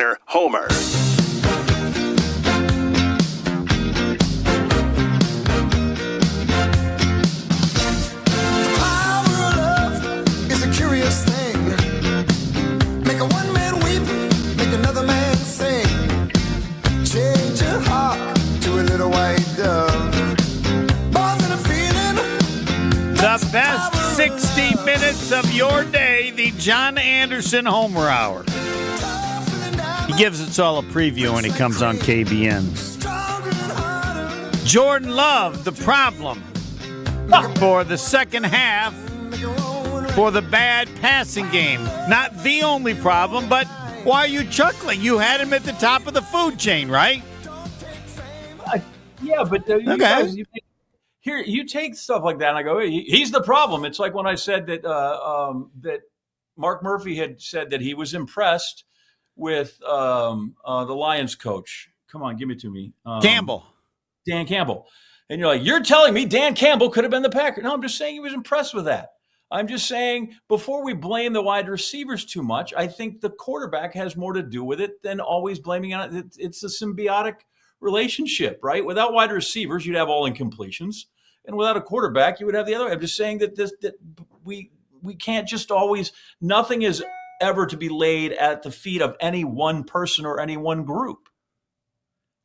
winner, Homer. The best 60 minutes of your day, the John Anderson Homer Hour. He gives us all a preview when he comes on KBN. Jordan Love, the problem for the second half for the bad passing game. Not the only problem, but why are you chuckling? You had him at the top of the food chain, right? Yeah, but you guys, you take stuff like that, and I go, hey, he's the problem. It's like when I said that that Mark Murphy had said that he was impressed with the Lions coach. Come on, give it to me. Campbell. Dan Campbell. And you're like, you're telling me Dan Campbell could have been the Packer. No, I'm just saying he was impressed with that. I'm just saying, before we blame the wide receivers too much, I think the quarterback has more to do with it than always blaming on it. It's a symbiotic relationship, right? Without wide receivers, you'd have all incompletions. And without a quarterback, you would have the other. I'm just saying that we can't just always, nothing is ever to be laid at the feet of any one person or any one group.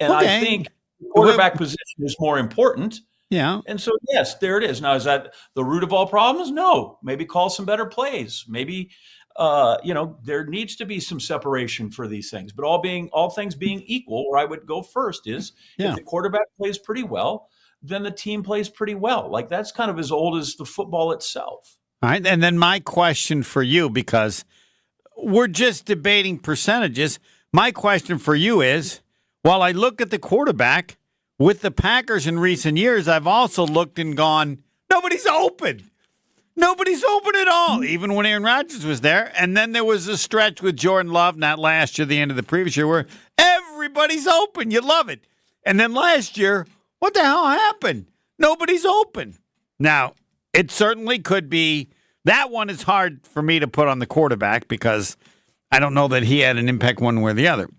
And I think quarterback position is more important. Yeah. And so, yes, there it is. Now, is that the root of all problems? No. Maybe call some better plays. Maybe, there needs to be some separation for these things. But all things being equal, where I would go first is if the quarterback plays pretty well, then the team plays pretty well. Like, that's kind of as old as the football itself. All right. And then my question for you, because we're just debating percentages, my question for you is, while I look at the quarterback with the Packers in recent years, I've also looked and gone, nobody's open. Nobody's open at all, even when Aaron Rodgers was there. And then there was a stretch with Jordan Love, not last year, the end of the previous year, where everybody's open. You love it. And then last year, what the hell happened? Nobody's open. Now, it certainly could be. That one is hard for me to put on the quarterback because I don't know that he had an impact one way or the other.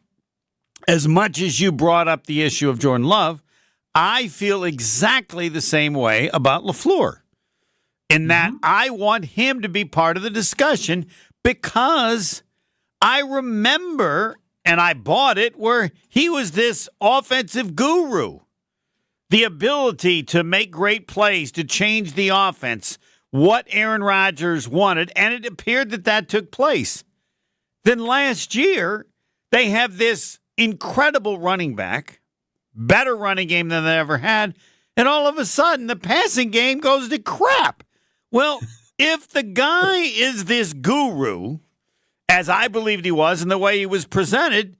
As much as you brought up the issue of Jordan Love, I feel exactly the same way about LaFleur in that I want him to be part of the discussion because I remember, and I bought it, where he was this offensive guru. The ability to make great plays, to change the offense, what Aaron Rodgers wanted, and it appeared that took place. Then last year, they have this incredible running back, better running game than they ever had, and all of a sudden, the passing game goes to crap. Well, if the guy is this guru, as I believed he was, and the way he was presented,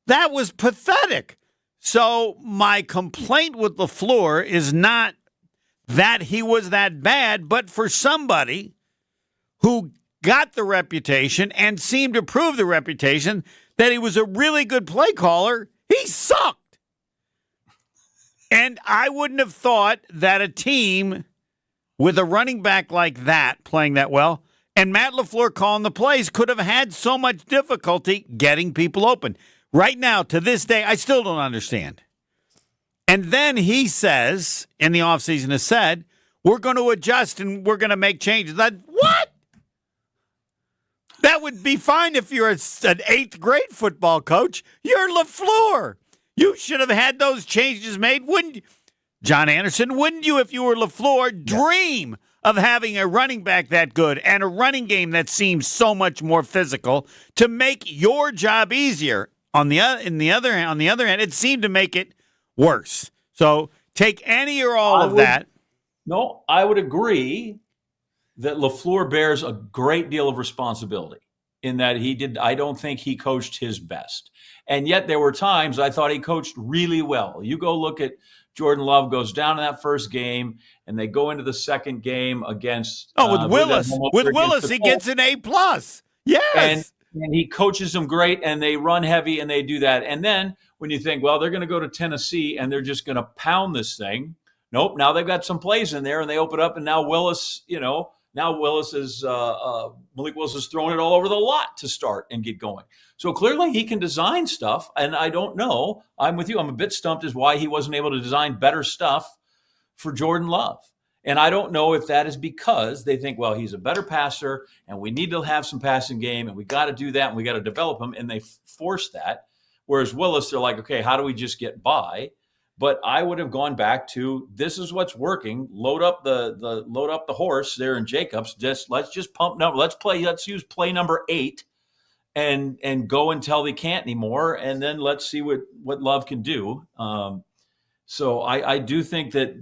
that was pathetic. So my complaint with LaFleur is not that he was that bad, but for somebody who got the reputation and seemed to prove the reputation that he was a really good play caller, he sucked. And I wouldn't have thought that a team with a running back like that playing that well and Matt LaFleur calling the plays could have had so much difficulty getting people open. Right now, to this day, I still don't understand. And then he says, in the offseason has said, we're going to adjust and we're going to make changes. What? That would be fine if you're an 8th grade football coach. You're LaFleur. You should have had those changes made, wouldn't you? John Anderson, wouldn't you, if you were LaFleur, dream of having a running back that good and a running game that seems so much more physical to make your job easier? On the other hand, it seemed to make it worse. So take any or all of that. No, I would agree that LaFleur bears a great deal of responsibility in that I don't think he coached his best. And yet there were times I thought he coached really well. You go look at Jordan Love goes down in that first game, and they go into the second game against with Willis. With Willis, he gets an A+. Yes. And he coaches them great, and they run heavy, and they do that. And then when you think, well, they're going to go to Tennessee, and they're just going to pound this thing. Nope, now they've got some plays in there, and they open up, and now Willis, Now Malik Willis is throwing it all over the lot to start and get going. So clearly he can design stuff, and I don't know. I'm with you. I'm a bit stumped as why he wasn't able to design better stuff for Jordan Love. And I don't know if that is because they think, well, he's a better passer and we need to have some passing game and we got to do that and we got to develop him. And they force that. Whereas Willis, they're like, okay, how do we just get by? But I would have gone back to this is what's working. Load up the horse there in Jacobs. Let's just pump number. Let's use play number 8 and go until they can't anymore. And then let's see what Love can do. So I do think that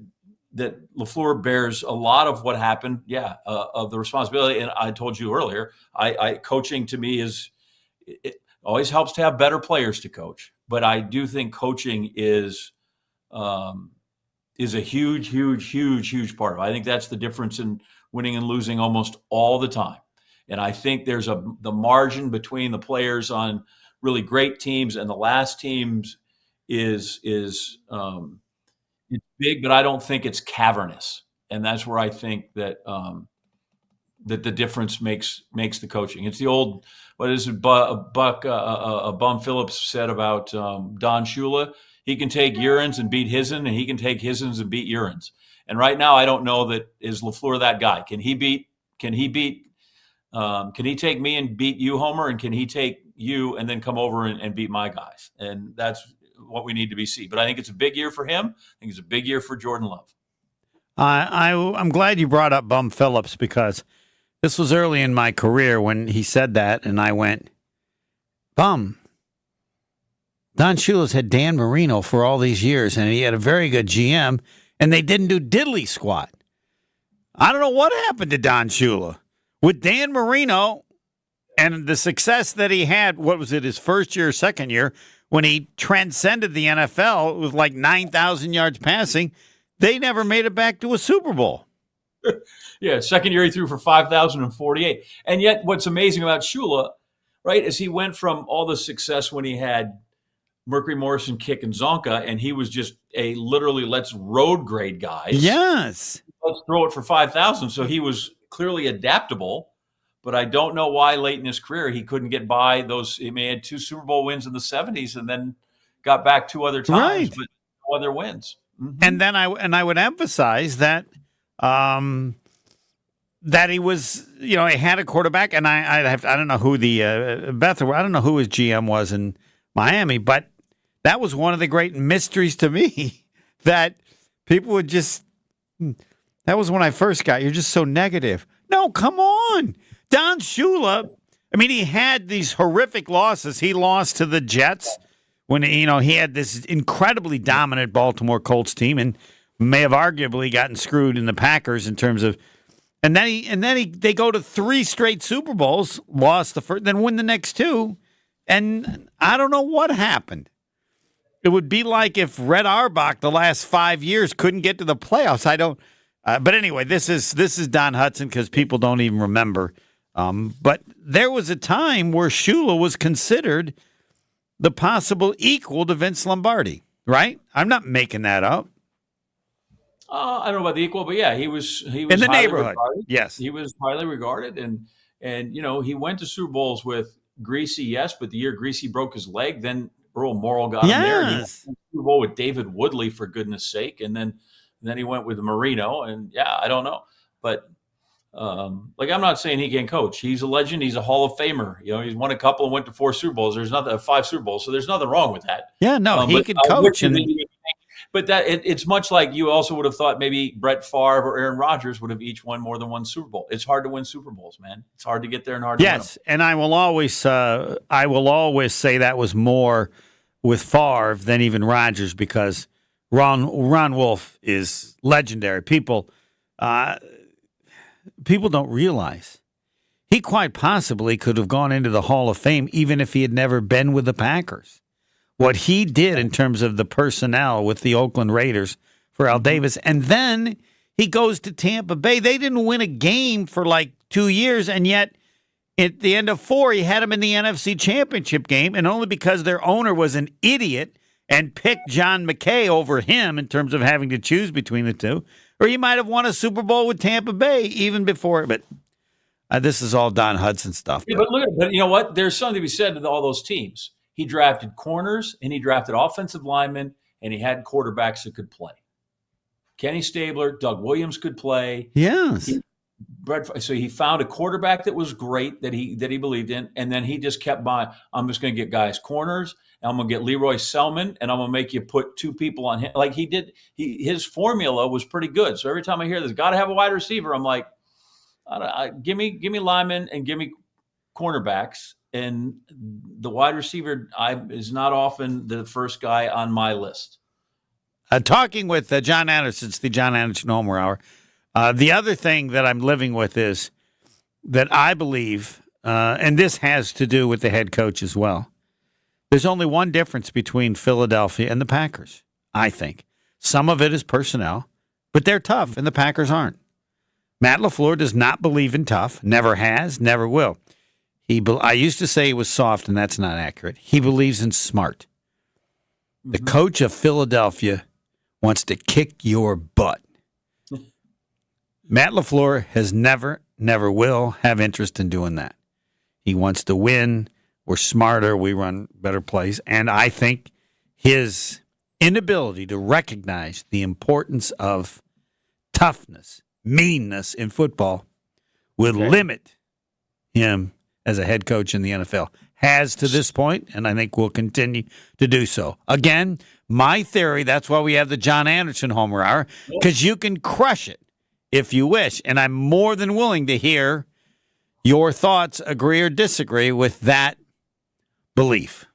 LaFleur bears a lot of what happened, of the responsibility. And I told you earlier, coaching to me it always helps to have better players to coach. But I do think coaching is a huge, huge, huge, huge part of it. I think that's the difference in winning and losing almost all the time. And I think there's the margin between the players on really great teams and the last teams is it's big, but I don't think it's cavernous. And that's where I think that that the difference makes the coaching. It's the old, what is it, Bum Phillips said about Don Shula. He can take Urins and beat Hizen, and he can take Hizens and beat Urins. And right now, I don't know that is LaFleur that guy. Can he take me and beat you, Homer? And can he take you and then come over and beat my guys? And that's what we need to see. But I think it's a big year for him. I think it's a big year for Jordan Love. I'm glad you brought up Bum Phillips because this was early in my career when he said that, and I went, Bum, Don Shula's had Dan Marino for all these years, and he had a very good GM, and they didn't do diddly squat. I don't know what happened to Don Shula. With Dan Marino and the success that he had, what was it, his first year or second year, when he transcended the NFL with like 9,000 yards passing, they never made it back to a Super Bowl. Yeah, second year he threw for 5,048. And yet what's amazing about Shula, right, is he went from all the success when he had Mercury Morrison, Kick, and Zonka, and he was just a literally let's road grade guys. Yes. Let's throw it for 5,000. So he was clearly adaptable. But I don't know why late in his career he couldn't get by those. He had 2 Super Bowl wins in the 70s and then got back 2 other times, but no other wins. Mm-hmm. And then I would emphasize that that he was, he had a quarterback, and I don't know who the I don't know who his GM was in Miami, but that was one of the great mysteries to me that people would just. That was when I first got. You're just so negative. No, come on. Don Shula, he had these horrific losses. He lost to the Jets when, he had this incredibly dominant Baltimore Colts team and may have arguably gotten screwed in the Packers in terms of, and then they go to 3 straight Super Bowls, lost the first, then win the next 2, and I don't know what happened. It would be like if Red Auerbach the last 5 years couldn't get to the playoffs. But anyway, this is Don Hudson because people don't even remember. But there was a time where Shula was considered the possible equal to Vince Lombardi, right? I'm not making that up. I don't know about the equal, but yeah, he was in the neighborhood. Regarded. Yes, he was highly regarded, and he went to Super Bowls with Greasy, yes, but the year Greasy broke his leg, then Earl Morrall got him there. He went to Super Bowl with David Woodley, for goodness sake, and then he went with Marino, and I don't know, but. I'm not saying he can't coach. He's a legend. He's a Hall of Famer. He's won a couple and went to 4 Super Bowls. There's 5 Super Bowls, so there's nothing wrong with that. Yeah, no, he could coach. But that it's much like you also would have thought maybe Brett Favre or Aaron Rodgers would have each won more than 1 Super Bowl. It's hard to win Super Bowls, man. It's hard to get there and hard to win them. Yes, and I will always say that was more with Favre than even Rodgers because Ron Wolf is legendary. People don't realize he quite possibly could have gone into the Hall of Fame even if he had never been with the Packers. What he did in terms of the personnel with the Oakland Raiders for Al Davis, and then he goes to Tampa Bay. They didn't win a game for like 2 years, and yet at the end of 4, he had them in the NFC Championship game, and only because their owner was an idiot and picked John McKay over him in terms of having to choose between the two. Or he might have won a Super Bowl with Tampa Bay even before. But this is all Don Hudson stuff. Yeah, but you know what? There's something to be said to all those teams. He drafted corners and he drafted offensive linemen and he had quarterbacks that could play. Kenny Stabler, Doug Williams could play. Yes. So he found a quarterback that was great that he believed in, and then he just kept buying. I'm just going to get guys corners. And I'm going to get Leroy Selman, and I'm going to make you put two people on him. Like he did, his formula was pretty good. So every time I hear this, got to have a wide receiver, I'm like, give me linemen and give me cornerbacks. And the wide receiver is not often the first guy on my list. Talking with John Anderson, it's the John Anderson Homer Hour. The other thing that I'm living with is that I believe, and this has to do with the head coach as well, there's only one difference between Philadelphia and the Packers, I think. Some of it is personnel, but they're tough, and the Packers aren't. Matt LaFleur does not believe in tough, never has, never will. I used to say he was soft, and that's not accurate. He believes in smart. Mm-hmm. The coach of Philadelphia wants to kick your butt. Matt LaFleur has never will have interest in doing that. He wants to win. We're smarter. We run better plays. And I think his inability to recognize the importance of toughness, meanness in football would limit him as a head coach in the NFL. Has to this point, and I think will continue to do so. Again, my theory, that's why we have the John Anderson Homer Hour, because you can crush it if you wish. And I'm more than willing to hear your thoughts, agree or disagree with that belief.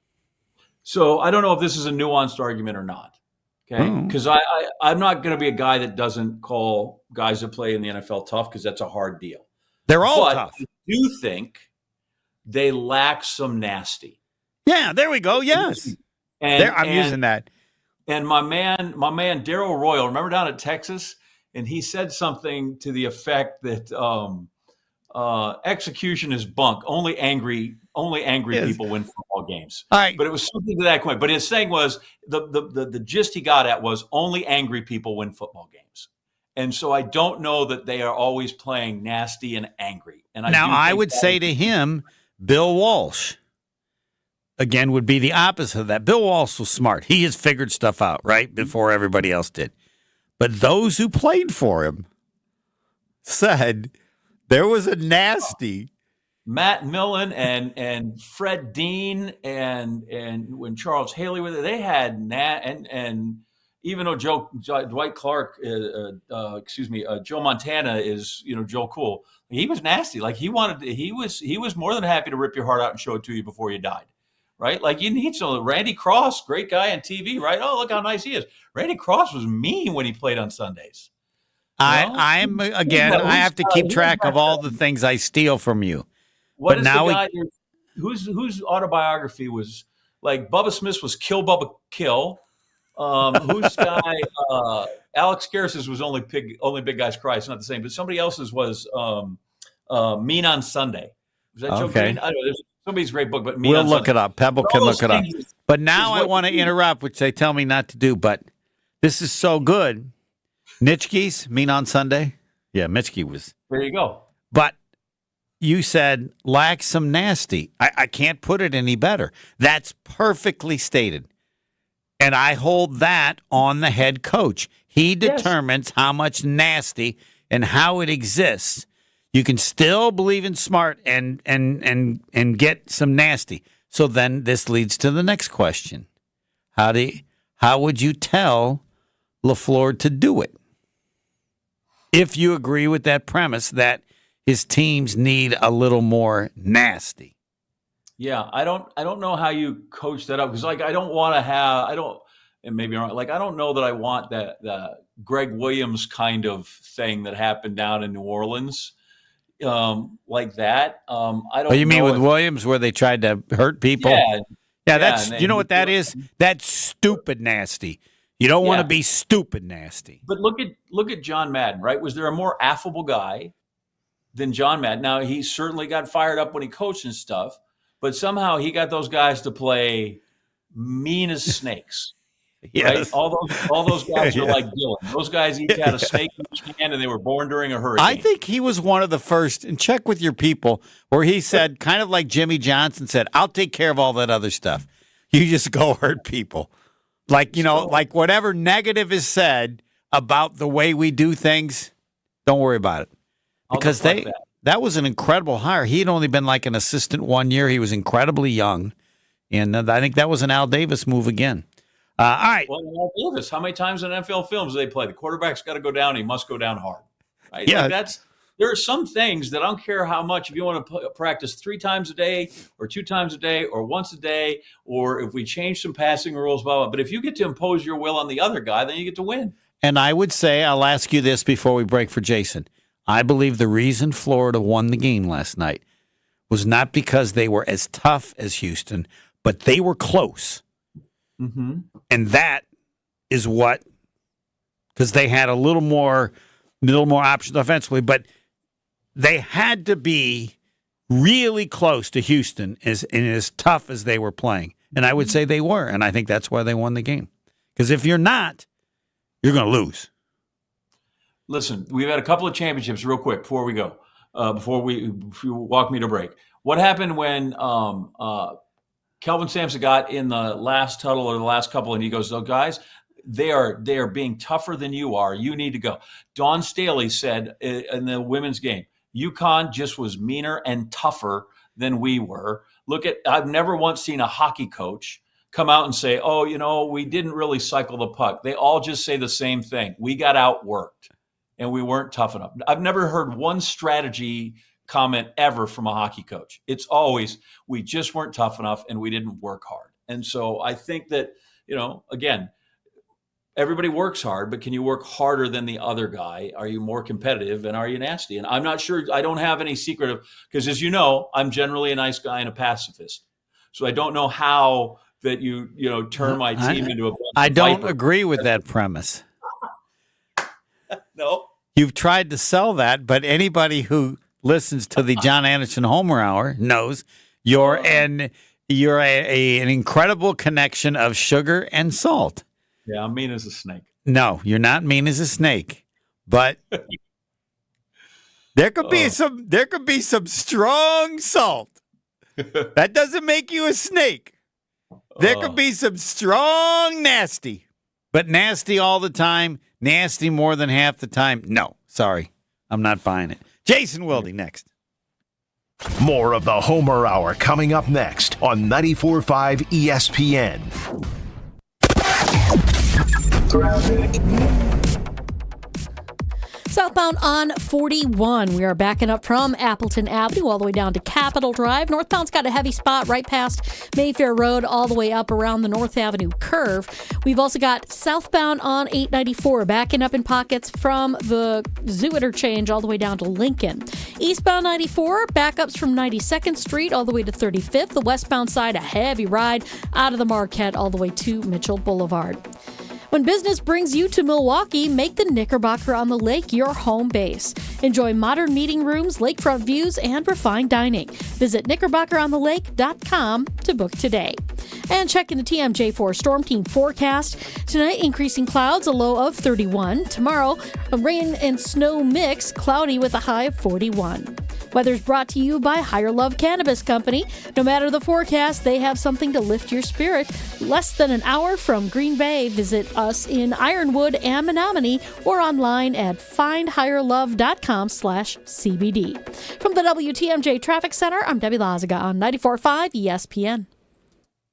So I don't know if this is a nuanced argument or not. Okay. Because I'm not going to be a guy that doesn't call guys that play in the NFL tough, because that's a hard deal. They're all tough. I do think they lack some nasty. Yeah, there we go. Yes. I'm using that. And my man Darryl Royal, remember down at Texas? And he said something to the effect that execution is bunk. Only angry people win football games. All right. But it was something to that point. But his saying was the gist he got at was only angry people win football games. And so I don't know that they are always playing nasty and angry. And I would say to him, Bill Walsh, again, would be the opposite of that. Bill Walsh was smart. He has figured stuff out, right, before everybody else did. But those who played for him said there was a nasty. Matt Millen and Fred Dean and when Charles Haley were there, they had and even though Dwight Clark, Joe Montana is Joe Cool, he was nasty. Like he was more than happy to rip your heart out and show it to you before you died. Right? Like you need some. Randy Cross, great guy on TV, right? Oh, look how nice he is. Randy Cross was mean when he played on Sundays. I have to keep track of all the things I steal from you. What is the guy whose autobiography was like Bubba Smith was Kill Bubba Kill? Whose guy Alex Garris's was only Big Guys Cry. It's not the same, but somebody else's was Mean on Sunday. Was that Joe Green? I don't know. There's somebody's great book, but we'll look it up. Pebble can look it up. But now I want to interrupt, which they tell me not to do. But this is so good. Nitschke's Mean on Sunday. Yeah, Mitschke was. There you go. But you said lack some nasty. I can't put it any better. That's perfectly stated. And I hold that on the head coach. He determines how much nasty and how it exists. You can still believe in smart and get some nasty. So then this leads to the next question. How would you tell LaFleur to do it? If you agree with that premise that his teams need a little more nasty. Yeah, I don't know how you coach that up, because like I don't know that I want that Greg Williams kind of thing that happened down in New Orleans. Like that. I don't. Oh, you mean with Williams, where they tried to hurt people? Yeah. That's you know what that is. That's stupid nasty. You don't want to be stupid nasty. But look at John Madden, right? Was there a more affable guy than John Madden? Now he certainly got fired up when he coached and stuff, but somehow he got those guys to play mean as snakes. Right? Yes. All those guys are Yeah. like Dylan. Those guys each had a snake in each hand, and they were born during a hurricane. I think he was one of the first, and check with your people, where he said, kind of like Jimmy Johnson said, I'll take care of all that other stuff. You just go hurt people. Like, like whatever negative is said about the way we do things, don't worry about it. Because that was an incredible hire. He had only been like an assistant 1 year. He was incredibly young. And I think that was an Al Davis move again. All right. Well, Al Davis, how many times in NFL films do they play? The quarterback's got to go down. He must go down hard. Right? Yeah. There are some things that I don't care how much, if you want to practice 3 times a day or 2 times a day or once a day, or if we change some passing rules, blah, blah. But if you get to impose your will on the other guy, then you get to win. And I would say, I'll ask you this before we break for Jason. I believe the reason Florida won the game last night was not because they were as tough as Houston, but they were close. Mm-hmm. And that is what, because they had a little more options offensively, but they had to be really close to Houston as tough as they were playing. And I would say they were, and I think that's why they won the game. Because if you're not, you're going to lose. Listen, we've had a couple of championships real quick before we go, before you walk me to break. What happened when Kelvin Sampson got in the last huddle or the last couple, and he goes, "Oh, guys, they are being tougher than you are. You need to go." Dawn Staley said in the women's game, UConn just was meaner and tougher than we were. I've never once seen a hockey coach come out and say, "Oh, we didn't really cycle the puck." They all just say the same thing. We got outworked and we weren't tough enough. I've never heard one strategy comment ever from a hockey coach. It's always, we just weren't tough enough and we didn't work hard. And so I think that, again, everybody works hard, but can you work harder than the other guy? Are you more competitive and are you nasty? And I'm not sure, I don't have any secret of, because as you know, I'm generally a nice guy and a pacifist. So I don't know how that you turn my team into a bunch I of don't vipers. agree with that premise. No. You've tried to sell that, but anybody who listens to the John Anderson Homer Hour knows you're an incredible connection of sugar and salt. Yeah, I'm mean as a snake. No, you're not mean as a snake, but there could be some strong salt. That doesn't make you a snake. There could be some strong nasty, but nasty all the time, nasty more than half the time. No, sorry, I'm not buying it. Jason Wilde next. More of the Homer Hour coming up next on 94.5 ESPN. Southbound on 41. We are backing up from Appleton Avenue all the way down to Capitol Drive. Northbound's got a heavy spot right past Mayfair Road all the way up around the North Avenue curve. We've also got southbound on 894 backing up in pockets from the Zoo Interchange all the way down to Lincoln. Eastbound 94, backups from 92nd Street all the way to 35th. The westbound side, a heavy ride out of the Marquette all the way to Mitchell Boulevard. When business brings you to Milwaukee, make the Knickerbocker on the Lake your home base. Enjoy modern meeting rooms, lakefront views, and refined dining. Visit knickerbockeronthelake.com to book today. And checking the TMJ4 Storm Team forecast. Tonight, increasing clouds, a low of 31. Tomorrow, a rain and snow mix, cloudy with a high of 41. Weather's brought to you by Higher Love Cannabis Company. No matter the forecast, they have something to lift your spirit. Less than an hour from Green Bay. Visit us in Ironwood and Menominee or online at findhigherlove.com/CBD. From the WTMJ Traffic Center, I'm Debbie Lazaga on 94.5 ESPN.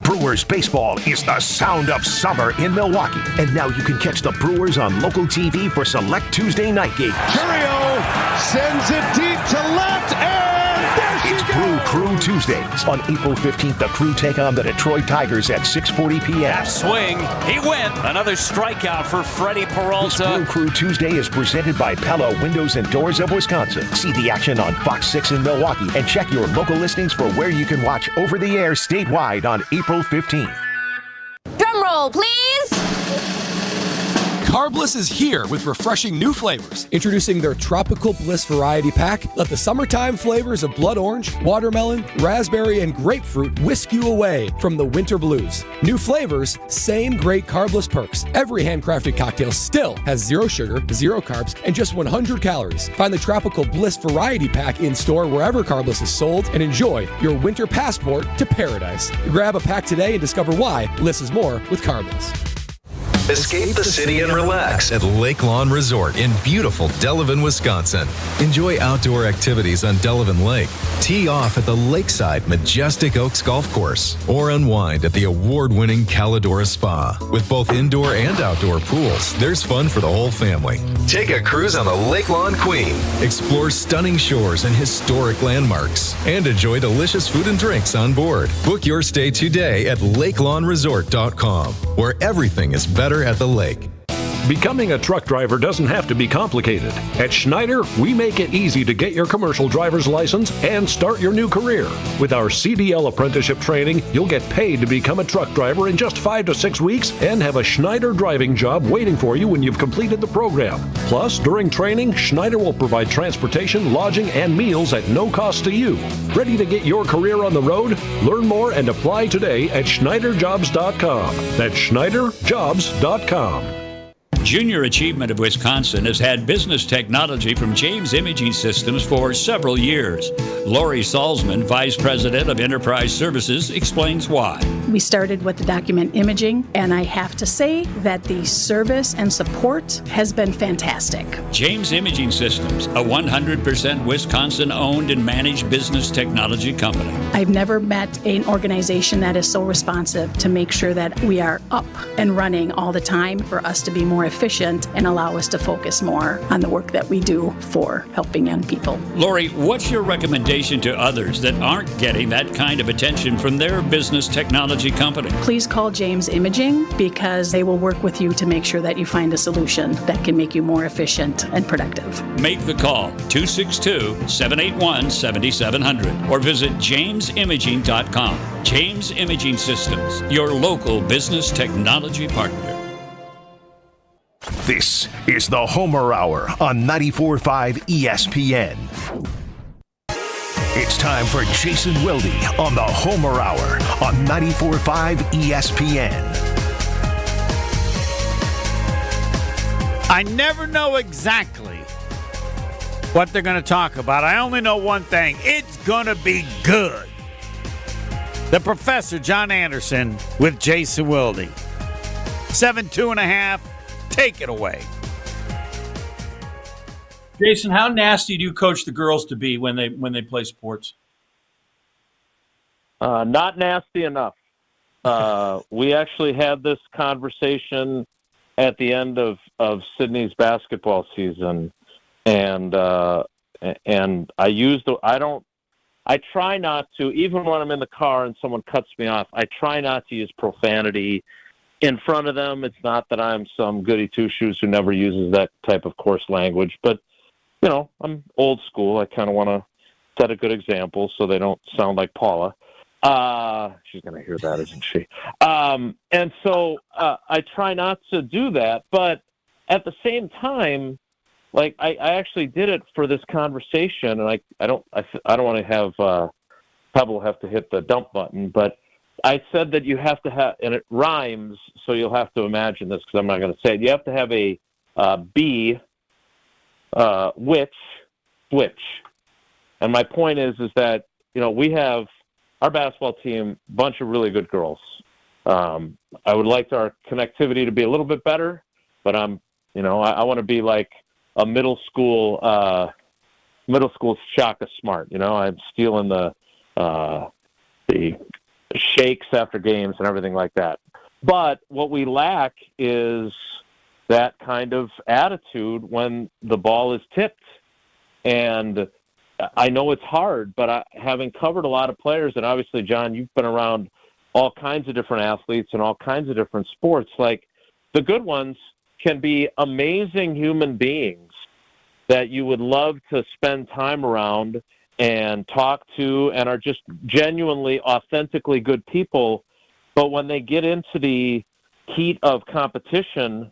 Brewers baseball is the sound of summer in Milwaukee. And now you can catch the Brewers on local TV for select Tuesday night games. Curio sends it deep to left, and there she It's goes! Brew Crew Tuesdays. On April 15th, the Crew take on the Detroit Tigers at 6:40 p.m. Swing, he went. Another strikeout for Freddie This Peralta. Brew Crew Tuesday is presented by Pella Windows and Doors of Wisconsin. See the action on Fox 6 in Milwaukee and check your local listings for where you can watch over the air statewide on April 15th. Drum roll, please. Carbliss is here with refreshing new flavors. Introducing their Tropical Bliss Variety Pack. Let the summertime flavors of blood orange, watermelon, raspberry, and grapefruit whisk you away from the winter blues. New flavors, same great Carbliss perks. Every handcrafted cocktail still has 0 sugar, 0 carbs, and just 100 calories. Find the Tropical Bliss Variety Pack in store wherever Carbliss is sold and enjoy your winter passport to paradise. Grab a pack today and discover why less is more with Carbliss. Escape the city and relax at Lake Lawn Resort in beautiful Delavan, Wisconsin. Enjoy outdoor activities on Delavan Lake. Tee off at the lakeside Majestic Oaks Golf Course or unwind at the award-winning Calidora Spa. With both indoor and outdoor pools, there's fun for the whole family. Take a cruise on the Lake Lawn Queen. Explore stunning shores and historic landmarks. And enjoy delicious food and drinks on board. Book your stay today at lakelawnresort.com, where everything is better at the lake. Becoming a truck driver doesn't have to be complicated. At Schneider, we make it easy to get your commercial driver's license and start your new career. With our CDL apprenticeship training, you'll get paid to become a truck driver in just 5 to 6 weeks and have a Schneider driving job waiting for you when you've completed the program. Plus, during training, Schneider will provide transportation, lodging, and meals at no cost to you. Ready to get your career on the road? Learn more and apply today at SchneiderJobs.com. That's SchneiderJobs.com. Junior Achievement of Wisconsin has had business technology from James Imaging Systems for several years. Lori Salzman, Vice President of Enterprise Services, explains why. We started with the document imaging, and I have to say that the service and support has been fantastic. James Imaging Systems, a 100% Wisconsin-owned and managed business technology company. I've never met an organization that is so responsive to make sure that we are up and running all the time for us to be more efficient and allow us to focus more on the work that we do for helping young people. Lori, what's your recommendation to others that aren't getting that kind of attention from their business technology company? Please call James Imaging because they will work with you to make sure that you find a solution that can make you more efficient and productive. Make the call, 262-781-7700, or visit jamesimaging.com. James Imaging Systems, your local business technology partner. This is the Homer Hour on 94.5 ESPN. It's time for Jason Wilde on the Homer Hour on 94.5 ESPN. I never know exactly what they're going to talk about. I only know one thing. It's going to be good. The Professor, John Anderson, with Jason Wilde. 7-2.5. Take it away. Jason, how nasty do you coach the girls to be when they play sports? Not nasty enough. We actually had this conversation at the end of Sydney's basketball season, and I try not to, even when I'm in the car and someone cuts me off, I try not to use profanity in front of them. It's not that I'm some goody two-shoes who never uses that type of coarse language, but, you know, I'm old school. I kind of want to set a good example so they don't sound like Paula. She's going to hear that, isn't she? And so I try not to do that, but at the same time, like I actually did it for this conversation, and I don't want to have Pebble have to hit the dump button, but I said that you have to have, and it rhymes, so you'll have to imagine this because I'm not going to say it. You have to have a be, which, switch. And my point is that, you know, we have our basketball team, bunch of really good girls. I would like our connectivity to be a little bit better, but I want to be like a middle school Shaka Smart. You know, I'm stealing the shakes after games and everything like that. But what we lack is that kind of attitude when the ball is tipped. And I know it's hard, but having covered a lot of players, and obviously, John, you've been around all kinds of different athletes and all kinds of different sports. Like, the good ones can be amazing human beings that you would love to spend time around and talk to and are just genuinely, authentically good people. But when they get into the heat of competition,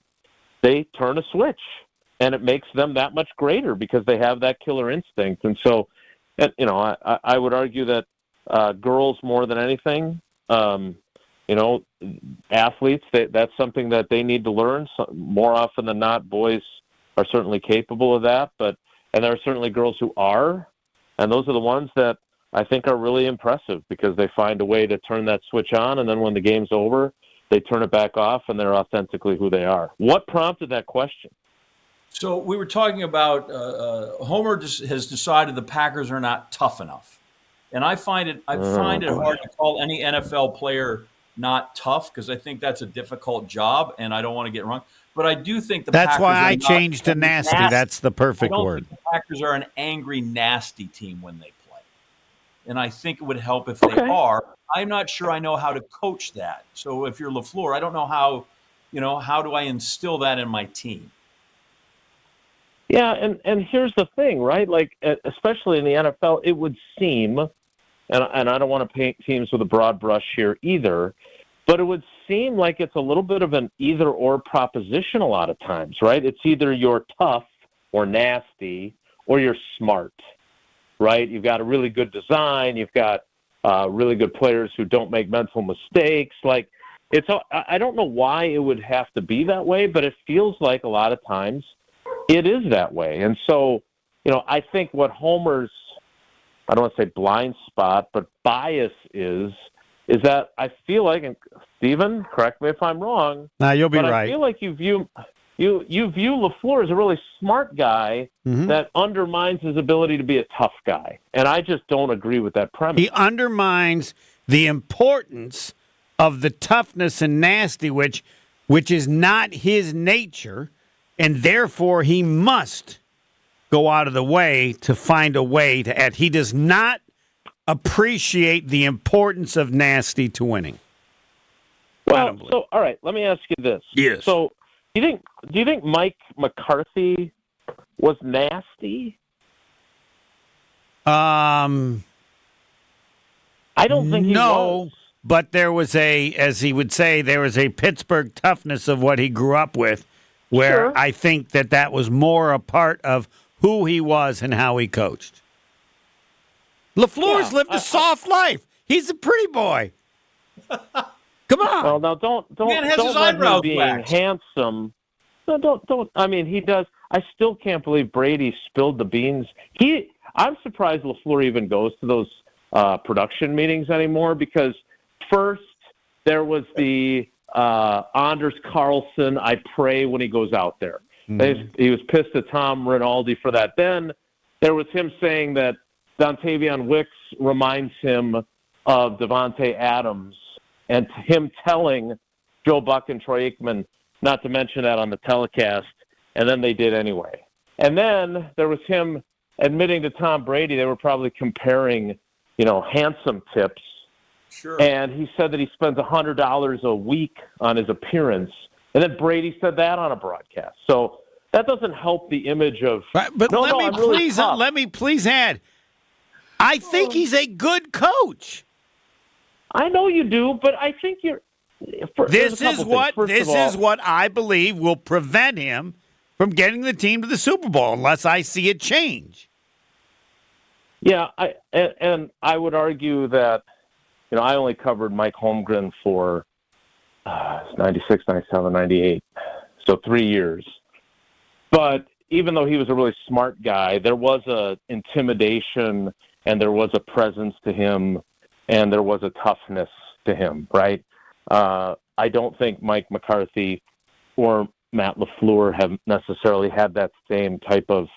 they turn a switch, and it makes them that much greater because they have that killer instinct. And so, I would argue that girls more than anything, athletes, that's something that they need to learn. So more often than not, boys are certainly capable of that, and there are certainly girls who are, and those are the ones that I think are really impressive because they find a way to turn that switch on, and then when the game's over, they turn it back off, and they're authentically who they are. What prompted that question? So we were talking about Homer has decided the Packers are not tough enough, and I find it hard to call any NFL player not tough because I think that's a difficult job, and I don't want to get it wrong. But I do think that's Packers why are I not changed to nasty. That's the perfect word. Think the Packers are an angry, nasty team when they play, and I think it would help if they are. I'm not sure I know how to coach that. So if you're LaFleur, I don't know how do I instill that in my team? Yeah, and here's the thing, right? Like, especially in the NFL, it would seem, and I don't want to paint teams with a broad brush here either, but it would seem like it's a little bit of an either-or proposition a lot of times, right? It's either you're tough or nasty or you're smart, right? You've got a really good design. You've got really good players who don't make mental mistakes. Like, I don't know why it would have to be that way, but it feels like a lot of times it is that way. And so, I think what Homer's, I don't want to say blind spot, but bias is that I feel like, and Stephen, correct me if I'm wrong. No, you'll be right. I feel like you view LaFleur as a really smart guy that undermines his ability to be a tough guy. And I just don't agree with that premise. He undermines the importance of the toughness and nasty, which is not his nature. And therefore, he must go out of the way to find a way to add. He does not appreciate the importance of nasty to winning. Well, so all right, let me ask you this. Yes. So, do you think Mike McCarthy was nasty? I don't think he was. But there was as he would say, there was a Pittsburgh toughness of what he grew up with. Where I think that was more a part of who he was and how he coached. LaFleur's lived a soft life. He's a pretty boy. Come on. Well, now don't let him being handsome. No, don't. I mean, he does. I still can't believe Brady spilled the beans. I'm surprised LaFleur even goes to those production meetings anymore because first there was the Anders Carlson, I pray when he goes out there. He was pissed at Tom Rinaldi for that. Then there was him saying that Dontavion Wicks reminds him of Devontae Adams and him telling Joe Buck and Troy Aikman not to mention that on the telecast, and then they did anyway. And then there was him admitting to Tom Brady they were probably comparing, handsome tips. Sure. And he said that he spends $100 a week on his appearance. And then Brady said that on a broadcast. So that doesn't help the image of. Right, but let me please add. I think he's a good coach. I know you do, but I think you're. This is what I believe will prevent him from getting the team to the Super Bowl unless I see a change. Yeah, and I would argue that. I only covered Mike Holmgren for 96, 97, 98, so 3 years. But even though he was a really smart guy, there was a intimidation and there was a presence to him and there was a toughness to him, right? I don't think Mike McCarthy or Matt LaFleur have necessarily had that same type of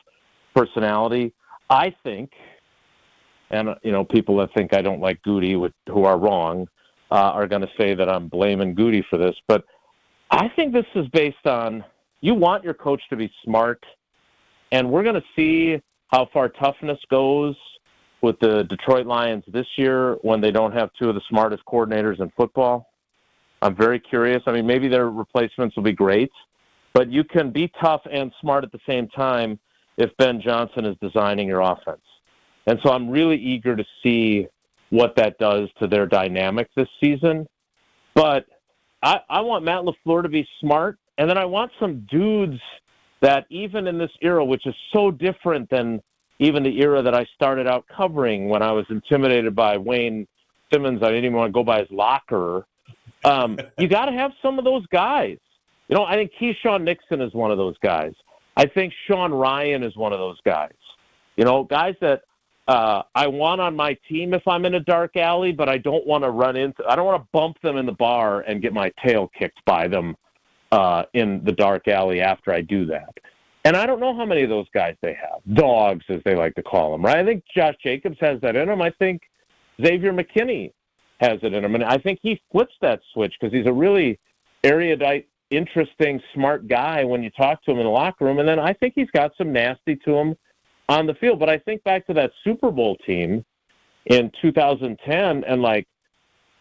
personality. I think, and people that think I don't like Goody, who are wrong, are going to say that I'm blaming Goody for this. But I think this is based on you want your coach to be smart, and we're going to see how far toughness goes with the Detroit Lions this year when they don't have two of the smartest coordinators in football. I'm very curious. I mean, maybe their replacements will be great, but you can be tough and smart at the same time if Ben Johnson is designing your offense. And so I'm really eager to see what that does to their dynamic this season. But I want Matt LaFleur to be smart And then I want some dudes that even in this era, which is so different than even the era that I started out covering when I was intimidated by Wayne Simmons. I didn't even want to go by his locker. You got to have some of those guys. You know, I think Keyshawn Nixon is one of those guys. I think Sean Ryan is one of those guys. You know, guys that I want on my team if I'm in a dark alley, but I don't want to bump them in the bar and get my tail kicked by them in the dark alley after I do that. And I don't know how many of those guys they have. Dogs, as they like to call them, right? I think Josh Jacobs has that in him. I think Xavier McKinney has it in him. And I think he flips that switch because he's a really erudite, interesting, smart guy when you talk to him in the locker room. And then I think he's got some nasty to him on the field. But I think back to that Super Bowl team in 2010 and, like,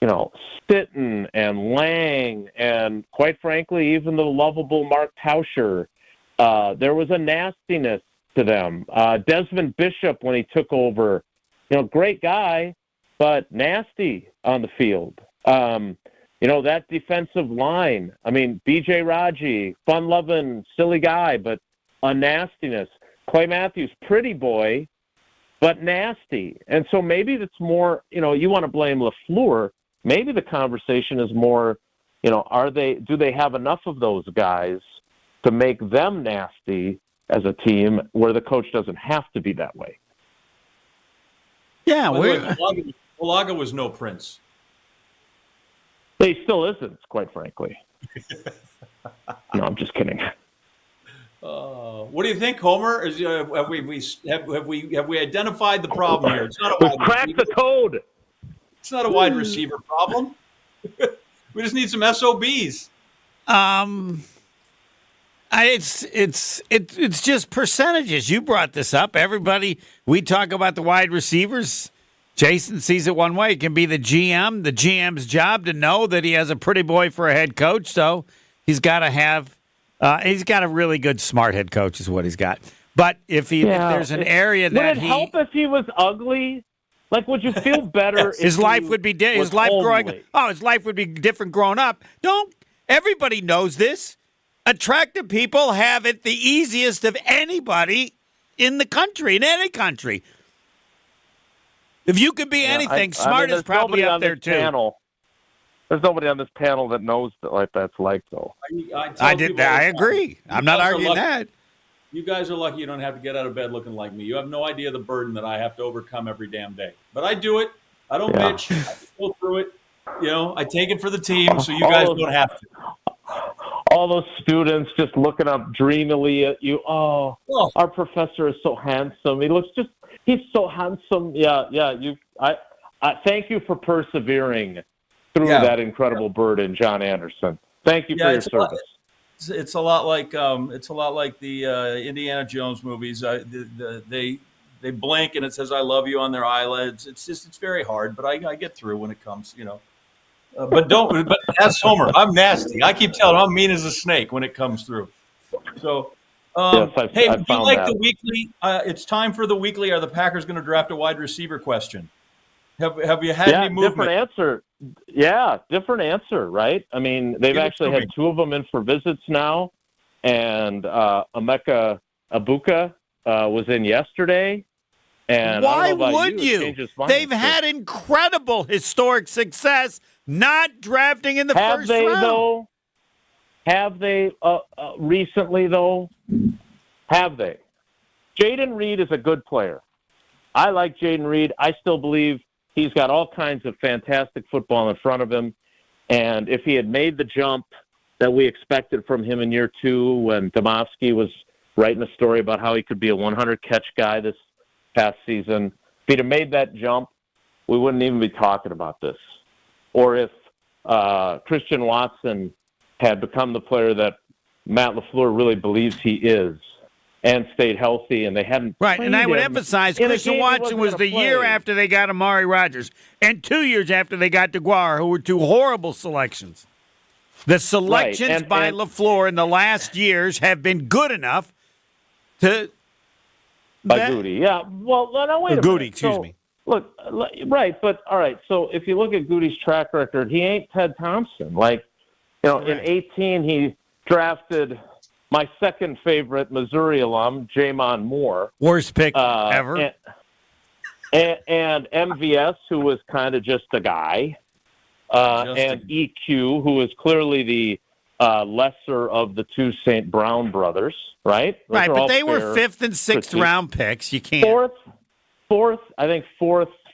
you know, Sitton and Lang and, quite frankly, even the lovable Mark Tauscher. There was a nastiness to them. Desmond Bishop, when he took over, you know, great guy, but nasty on the field. You know, that defensive line. I mean, B.J. Raji, fun-loving, silly guy, but a nastiness. Clay Matthews, pretty boy, but nasty. And so maybe it's more, you know, you want to blame LaFleur. Maybe the conversation is more, you know, do they have enough of those guys to make them nasty as a team where the coach doesn't have to be that way? Yeah, Bulaga was no prince. He still isn't, quite frankly. No, I'm just kidding. What do you think, Homer? Have we identified the problem here? It's not a We've cracked the code. It's not a wide receiver problem. We just need some SOBs. It's just percentages. You brought this up. Everybody, we talk about the wide receivers. Jason sees it one way. It can be the GM's job to know that he has a pretty boy for a head coach. So he's got to have, he's got a really good, smart head coach is what he's got. But if there's an area that would it help if he was ugly? Like, would you feel better? His life would be his life would be different growing up. Everybody knows this. Attractive people have it the easiest of anybody in the country, in any country. If you could be anything, smart is probably up there too. There's nobody on this panel that knows that's like, though. I agree. I'm not arguing that. You guys are lucky you don't have to get out of bed looking like me. You have no idea the burden that I have to overcome every damn day. But I do it. I don't bitch. I go through it. You know, I take it for the team, so you guys don't have to. All those students just looking up dreamily at you. Oh, our professor is so handsome. He's so handsome. Yeah. I thank you for persevering through that incredible burden, John Anderson. Thank you for your service. It's a lot like the Indiana Jones movies. They blink and it says "I love you" on their eyelids. It's very hard, but I get through when it comes. You know. But that's Homer. I'm nasty. I keep telling him I'm mean as a snake when it comes through. So, I've do you like that. the weekly? It's time for the weekly. Are the Packers going to draft a wide receiver question? Have you had any movement? Different answer. Yeah, different answer, right? I mean, they've actually had two of them in for visits now, and Emeka Egbuka was in yesterday. And why would you? They've had incredible historic success not drafting in the first round. Have they recently, though? Have they? Jaden Reed is a good player. I like Jaden Reed. I still believe he's got all kinds of fantastic football in front of him. And if he had made the jump that we expected from him in year two, when Domofsky was writing a story about how he could be a 100-catch guy this past season, if he'd have made that jump, we wouldn't even be talking about this. Or if Christian Watson had become the player that Matt LaFleur really believes he is and stayed healthy, and they hadn't right. And I would emphasize Christian Watson was the year after they got Amari Rodgers and 2 years after they got DeGuara, who were two horrible selections. The selections by LaFleur in the last years have been good enough to... By Goody, yeah. Well, no, wait a minute. Goody, excuse me. Look, right, but all right. So if you look at Goody's track record, he ain't Ted Thompson. Like, you know, in 18 he drafted my second favorite Missouri alum, Jamon Moore. Worst pick ever. And MVS, who was kind of just a guy. And EQ, who is clearly the lesser of the two St. Brown brothers, right? Those right, but they were 5th and 6th round picks. You can't. Fourth,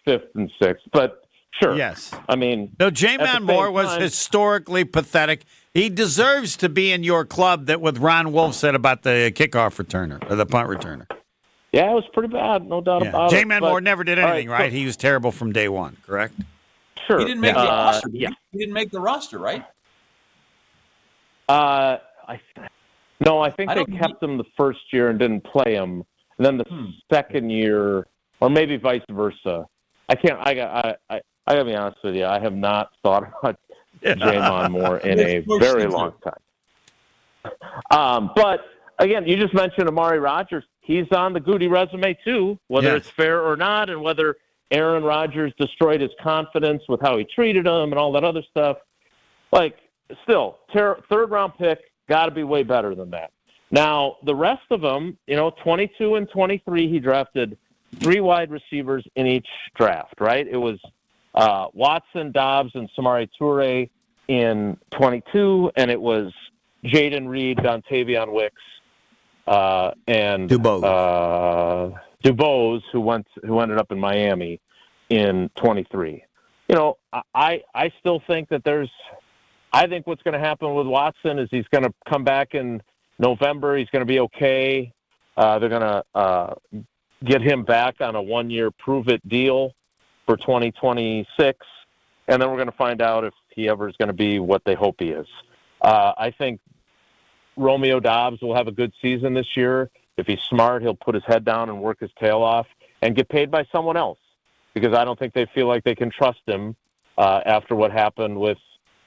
fifth, and sixth. But sure. Yes. I mean, no, Jamon Moore was historically pathetic. He deserves to be in your club that what Ron Wolf said about the kickoff returner or the punt returner. Yeah, it was pretty bad, no doubt about it. Jamon Moore never did anything, right? He was terrible from day one, correct? Sure. He didn't make the roster. He didn't make the roster, right? I think they kept him the first year and didn't play him. And then the second year, or maybe vice versa. I gotta be honest with you. I have not thought about Jamon Moore in a very long time. But again, you just mentioned Amari Rodgers. He's on the Goody resume too, whether it's fair or not, and whether Aaron Rodgers destroyed his confidence with how he treated him and all that other stuff. Like, still, third round pick, got to be way better than that. Now, the rest of them, 22 and 23, he drafted 3 wide receivers in each draft, right? It was Watson, Dobbs, and Samori Toure in 22, and it was Jaden Reed, Dontavion Wicks, and Dubose, who ended up in Miami in 23. I still think that I think what's going to happen with Watson is he's going to come back in November. He's going to be okay. They're going to get him back on a 1-year prove-it deal for 2026, and then we're going to find out if he ever is going to be what they hope he is. I think Romeo Dobbs will have a good season this year. If he's smart, he'll put his head down and work his tail off and get paid by someone else, because I don't think they feel like they can trust him after what happened with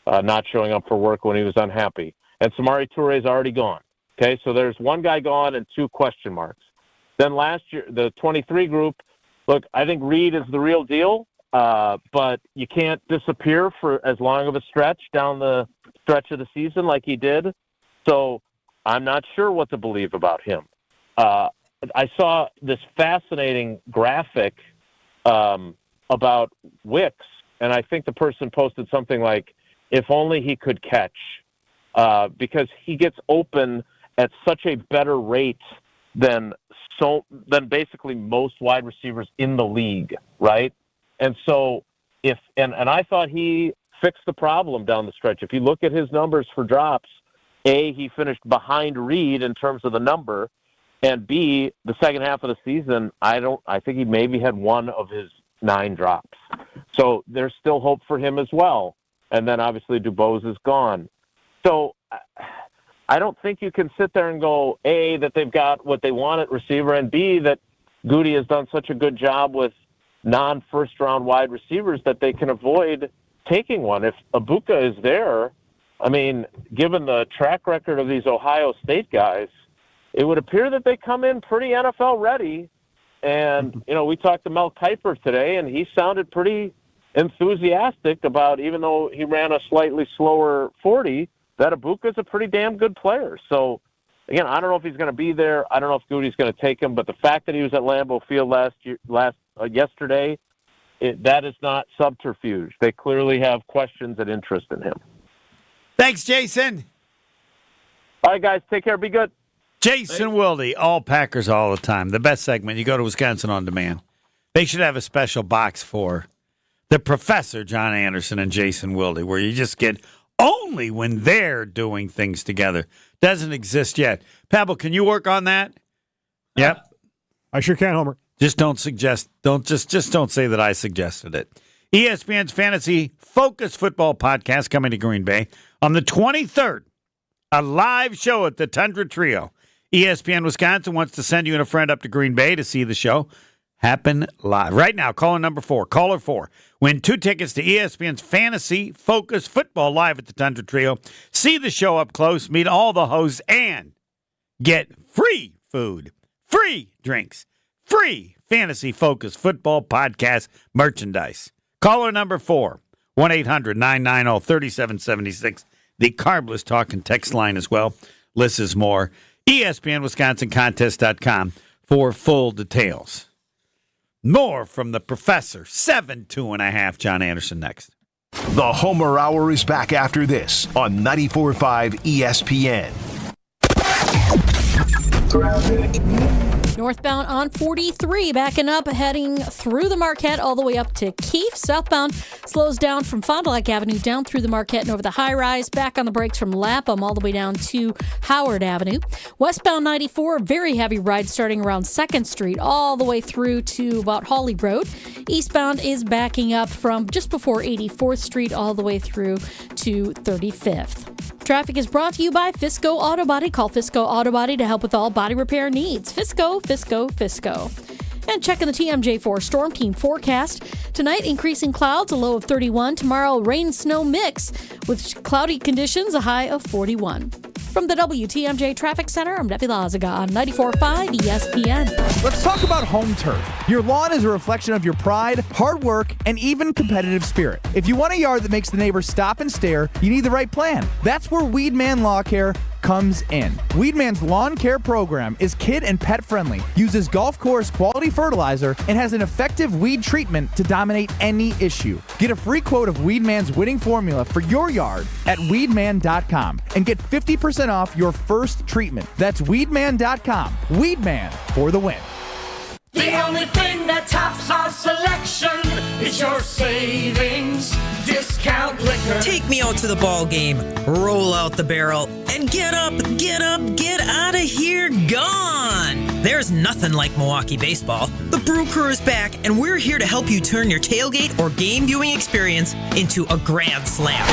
not showing up for work when he was unhappy. And Samori Toure is already gone. Okay, so there's one guy gone and 2 question marks. Then last year, the 23 group, look, I think Reed is the real deal, but you can't disappear for as long of a stretch down the stretch of the season like he did. So I'm not sure what to believe about him. I saw this fascinating graphic about Wicks, and I think the person posted something like, if only he could catch, because he gets open at such a better rate than basically most wide receivers in the league, right? And so and I thought he fixed the problem down the stretch. If you look at his numbers for drops, A, he finished behind Reed in terms of the number, and B, the second half of the season, I think he maybe had 1 of his 9 drops. So there's still hope for him as well. And then obviously Dubose is gone. So I don't think you can sit there and go, A, that they've got what they want at receiver, and B, that Goody has done such a good job with non-first-round wide receivers that they can avoid taking one. If Ibuka is there, I mean, given the track record of these Ohio State guys, it would appear that they come in pretty NFL ready. And, we talked to Mel Kiper today, and he sounded pretty enthusiastic about, even though he ran a slightly slower 40, that Ibuka's a pretty damn good player. So, again, I don't know if he's going to be there. I don't know if Goody's going to take him. But the fact that he was at Lambeau Field yesterday, that is not subterfuge. They clearly have questions and interest in him. Thanks, Jason. All right, guys. Take care. Be good. Jason Wilde, all Packers all the time. The best segment. You go to Wisconsin On Demand. They should have a special box for the Professor, John Anderson, and Jason Wilde, where you just get only when they're doing things together. Doesn't exist yet. Pebble, can you work on that? Yep. I sure can, Homer. Just don't suggest. Don't say that I suggested it. ESPN's Fantasy Focus Football Podcast coming to Green Bay on the 23rd. A live show at the Tundra Trio. ESPN Wisconsin wants to send you and a friend up to Green Bay to see the show happen live. Right now, caller 4. Win 2 tickets to ESPN's Fantasy Focus Football live at the Tundra Trio. See the show up close, meet all the hosts, and get free food, free drinks, free Fantasy Focus Football Podcast merchandise. Caller number 4, 1-800-990-3776. the Carbless Talk and text line as well. Lists is more. ESPNWisconsinContest.com for full details. More from the professor. 7-2.5. John Anderson next. The Homer Hour is back after this on 94.5 ESPN. Northbound on 43, backing up, heading through the Marquette all the way up to Keefe. Southbound slows down from Fond du Lac Avenue down through the Marquette and over the high-rise. Back on the brakes from Lapham all the way down to Howard Avenue. Westbound 94, very heavy ride starting around 2nd Street all the way through to about Hawley Road. Eastbound is backing up from just before 84th Street all the way through to 35th. Traffic is brought to you by Fisco Auto Body. Call Fisco Auto Body to help with all body repair needs. Fisco, Fisco, Fisco. And checking the TMJ4 Storm Team forecast. Tonight, increasing clouds, a low of 31. Tomorrow, rain-snow mix with cloudy conditions, a high of 41. From the WTMJ Traffic Center, I'm Debbie Lazaga on 94.5 ESPN. Let's talk about home turf. Your lawn is a reflection of your pride, hard work, and even competitive spirit. If you want a yard that makes the neighbors stop and stare, you need the right plan. That's where Weedman Lawn Care comes in. Weedman's lawn care program is kid and pet friendly, uses golf course quality fertilizer, and has an effective weed treatment to dominate any issue. Get a free quote of Weedman's winning formula for your yard at weedman.com and get 50% off your first treatment. That's weedman.com. Weedman for the win. The only thing that tops our selection is your savings discount liquor. Take me out to the ball game, roll out the barrel, and get up, get out of here, gone. There's nothing like Milwaukee baseball. The Brew Crew is back, and we're here to help you turn your tailgate or game viewing experience into a grand slam.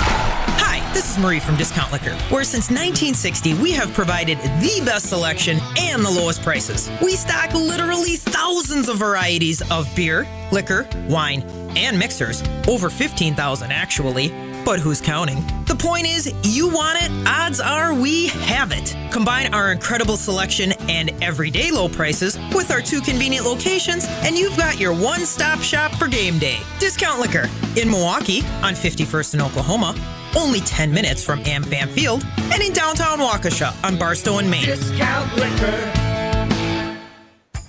Hi, this is Marie from Discount Liquor, where since 1960 we have provided the best selection and the lowest prices. We stock literally thousands of varieties of beer, liquor, wine, and mixers. Over 15,000 actually, but who's counting? The point is, you want it, odds are we have it. Combine our incredible selection and everyday low prices with our 2 convenient locations, and you've got your one-stop shop for game day. Discount Liquor in Milwaukee on 51st in Oklahoma, only 10 minutes from AmFam Field, and in downtown Waukesha on Barstow and Maine. Discount Liquor.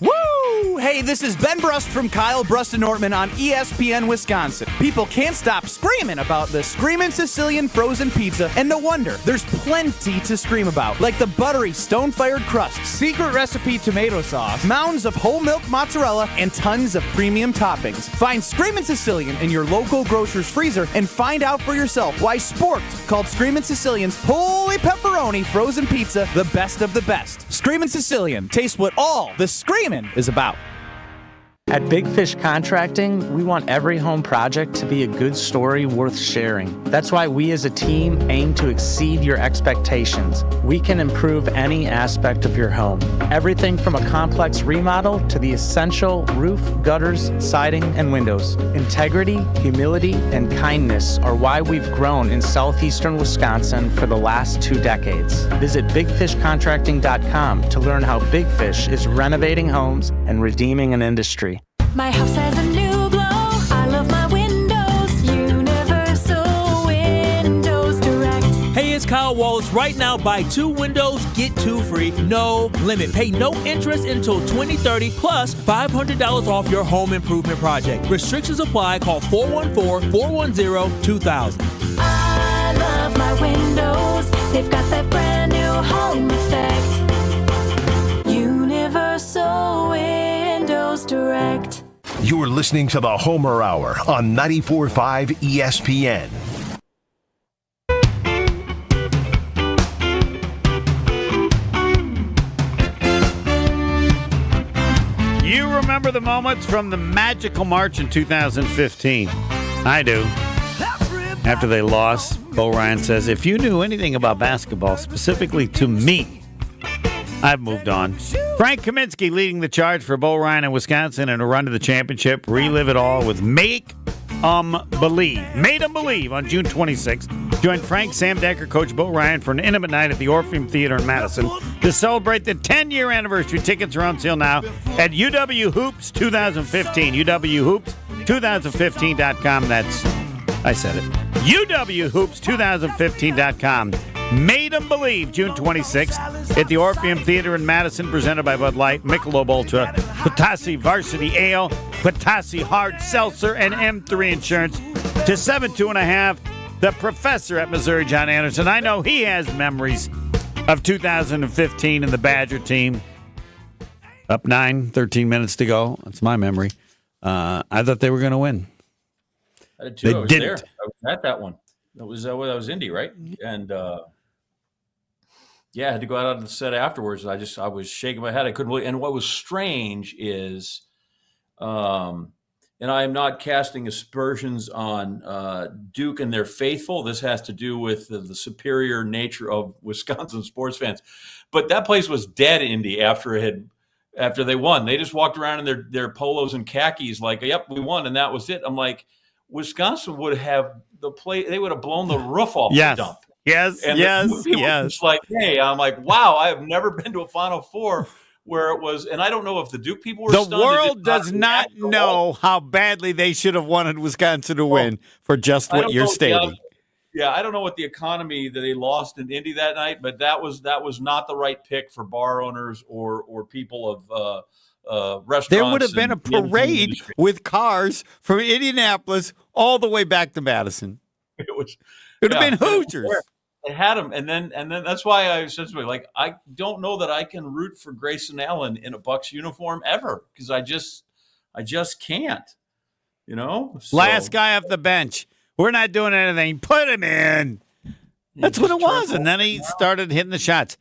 Woo! Hey, this is Ben Brust from Kyle Brust and Nortman on ESPN Wisconsin. People can't stop screaming about the Screamin' Sicilian frozen pizza, and no wonder. There's plenty to scream about, like the buttery stone-fired crust, secret recipe tomato sauce, mounds of whole milk mozzarella, and tons of premium toppings. Find Screamin' Sicilian in your local grocer's freezer and find out for yourself why Sporked called Screamin' Sicilian's Holy Pepperoni frozen pizza the best of the best. Screamin' Sicilian, taste what all the screaming is about. At Big Fish Contracting, we want every home project to be a good story worth sharing. That's why we as a team aim to exceed your expectations. We can improve any aspect of your home. Everything from a complex remodel to the essential roof, gutters, siding, and windows. Integrity, humility, and kindness are why we've grown in southeastern Wisconsin for the last 2 decades. Visit bigfishcontracting.com to learn how Big Fish is renovating homes and redeeming an industry. My house has a new glow. I love my windows. Universal Windows Direct. Hey, it's Kyle Wallace. Right now, buy 2 windows, get 2 free. No limit. Pay no interest until 2030, plus $500 off your home improvement project. Restrictions apply. Call 414-410-2000. I love my windows. They've got that brand new home effect. Universal Windows Direct. You're listening to the Homer Hour on 94.5 ESPN. You remember the moments from the magical March in 2015? I do. After they lost, Bo Ryan says, if you knew anything about basketball, specifically to me, I've moved on. Frank Kaminsky leading the charge for Bo Ryan in Wisconsin in a run to the championship. Relive it all with Make 'em Believe. Made 'em Believe on June 26th. Join Frank, Sam Decker, Coach Bo Ryan for an intimate night at the Orpheum Theater in Madison to celebrate the 10-year anniversary. Tickets are on sale now at UW Hoops 2015. UW Hoops 2015.com. I said it. UWHoops2015.com. Made 'em Believe, June 26th at the Orpheum Theater in Madison, presented by Bud Light, Michelob Ultra, Patasi Varsity Ale, Patasi Hard Seltzer, and M3 Insurance. To 7-2.5, the professor at Missouri, John Anderson. I know he has memories of 2015 and the Badger team. Up 9, 13 minutes to go. That's my memory. I thought they were going to win. I did too. I was there. I was at that one. That was Indy, right? And I had to go out on the set afterwards. I was shaking my head. I couldn't believe. And what was strange is, and I am not casting aspersions on Duke and their faithful. This has to do with the superior nature of Wisconsin sports fans. But that place was dead, Indy, after they won. They just walked around in their polos and khakis like, yep, we won, and that was it. I'm like, Wisconsin would have they would have blown the roof off the dump. Yes, and It's like, hey, I'm like, wow, I have never been to a Final Four where it was, and I don't know if the Duke people were The stunned. world does not know how badly they should have wanted Wisconsin to win for just what you're stating. I don't know what the economy that they lost in Indy that night, but that was not the right pick for bar owners or people of restaurants. There would have been a parade with cars from Indianapolis all the way back to Madison. It would have been Hoosiers. They had them, and then that's why I said to me, like, I don't know that I can root for Grayson Allen in a Bucks uniform ever, because I just can't. So, last guy off the bench. We're not doing anything. Put him in. That's what it was, and then he started hitting the shots.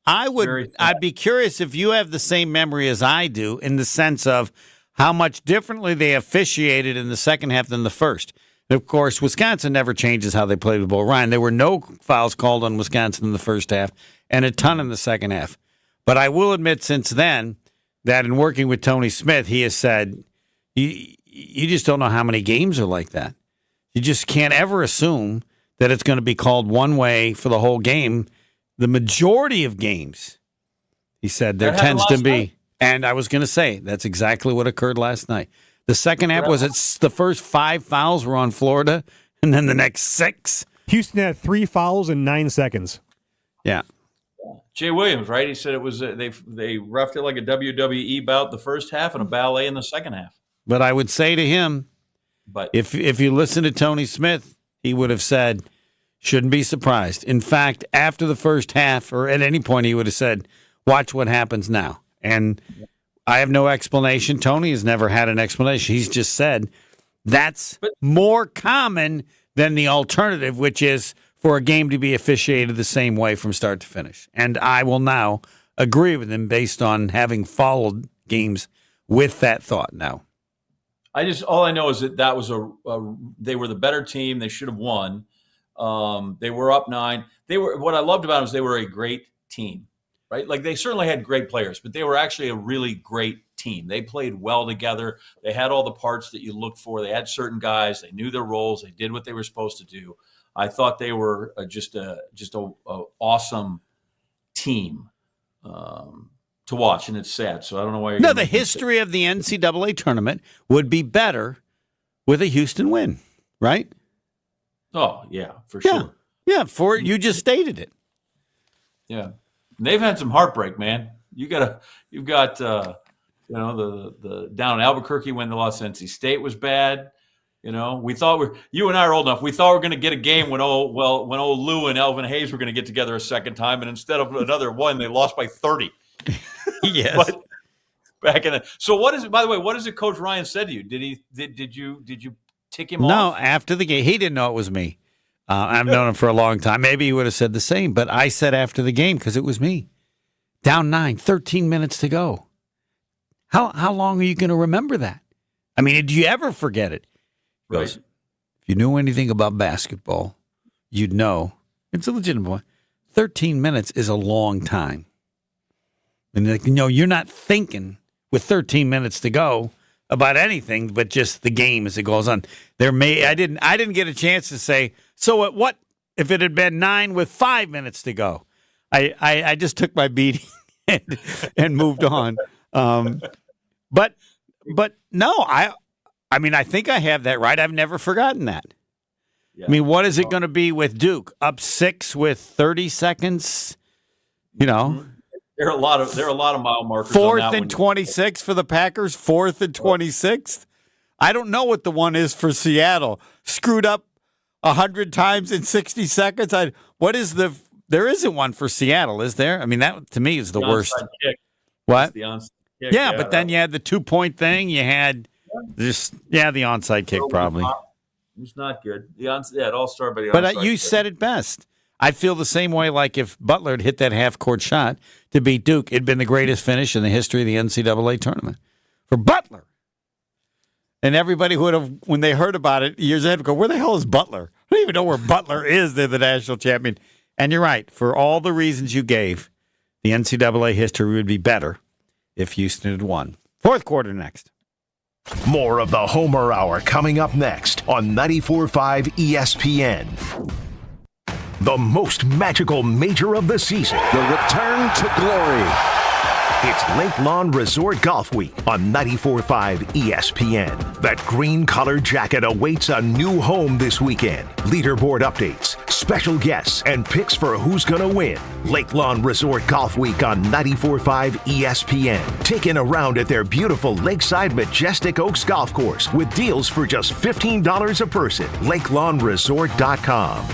I'd be curious if you have the same memory as I do, in the sense of how much differently they officiated in the second half than the first. Of course, Wisconsin never changes how they play with Bull Ryan. There were no fouls called on Wisconsin in the first half and a ton in the second half. But I will admit since then that in working with Tony Smith, he has said, you just don't know how many games are like that. You just can't ever assume that it's going to be called one way for the whole game. The majority of games, he said, there tends to be. Night. And I was going to say, that's exactly what occurred last night. The second half the first 5 fouls were on Florida, and then the next 6. Houston had 3 fouls in 9 seconds. Yeah. Jay Williams, right? He said it was they roughed it like a WWE bout the first half and a ballet in the second half. But I would say to him, if you listen to Tony Smith, he would have said, shouldn't be surprised. In fact, after the first half, or at any point, he would have said, watch what happens now. And I have no explanation. Tony has never had an explanation. He's just said that's more common than the alternative, which is for a game to be officiated the same way from start to finish. And I will now agree with him based on having followed games with that thought now. All I know is that was they were the better team. They should have won. They were up 9. What I loved about them is they were a great team. Right? Like, they certainly had great players, but they were actually a really great team. They played well together. They had all the parts that you look for. They had certain guys. They knew their roles. They did what they were supposed to do. I thought they were just a awesome team to watch, and it's sad. So I don't know why. The history of the NCAA tournament would be better with a Houston win, right? Oh yeah, for sure. Yeah, you just stated it. Yeah. They've had some heartbreak, man. You've got the down in Albuquerque when they lost NC State was bad. We thought you and I are old enough. We thought we were going to get a game when old Lou and Elvin Hayes were going to get together a second time, and instead of another one, they lost by 30. Yes. But back in so what is it? By the way, what is it? Coach Ryan said to you? Did you tick him off? No, after the game, he didn't know it was me. I've known him for a long time. Maybe he would have said the same, but I said after the game because it was me. Down 9, 13 minutes to go. How long are you going to remember that? I mean, did you ever forget it? He goes, if you knew anything about basketball, you'd know. It's a legitimate point. 13 minutes is a long time. And you're not thinking with 13 minutes to go about anything but just the game as it goes on. I didn't get a chance to say, so at what if it had been 9 with 5 minutes to go? I just took my beating and moved on. But no, I mean, I think I have that right. I've never forgotten that. Yeah. I mean, what is it going to be with Duke? Up 6 with 30 seconds? You know. There are a lot of mile markers. Fourth on that and 26 for the Packers. 4th and 26th. I don't know what the one is for Seattle. Screwed up 100 times in 60 seconds. There isn't one for Seattle, is there? I mean, that to me is the worst. Kick. What? The onside kick. Yeah, but then you had the 2-point thing. You had the onside kick probably. It's not good. It all started by the onside But you kick. said it best. I feel the same way. Like if Butler had hit that half-court shot to beat Duke, it'd been the greatest finish in the history of the NCAA tournament for Butler. And everybody would have, when they heard about it years ahead, would go, "Where the hell is Butler? I don't even know where Butler is. They're the national champion." And you're right. For all the reasons you gave, the NCAA history would be better if Houston had won. Fourth quarter next. More of the Homer Hour coming up next on 94.5 ESPN. The most magical major of the season. The return to glory. It's Lake Lawn Resort Golf Week on 94.5 ESPN. That green-colored jacket awaits a new home this weekend. Leaderboard updates, special guests, and picks for who's going to win. Lake Lawn Resort Golf Week on 94.5 ESPN. Taking a round at their beautiful Lakeside Majestic Oaks Golf Course with deals for just $15 a person. LakeLawnResort.com.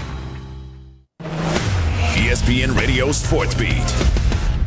ESPN Radio Sports Beat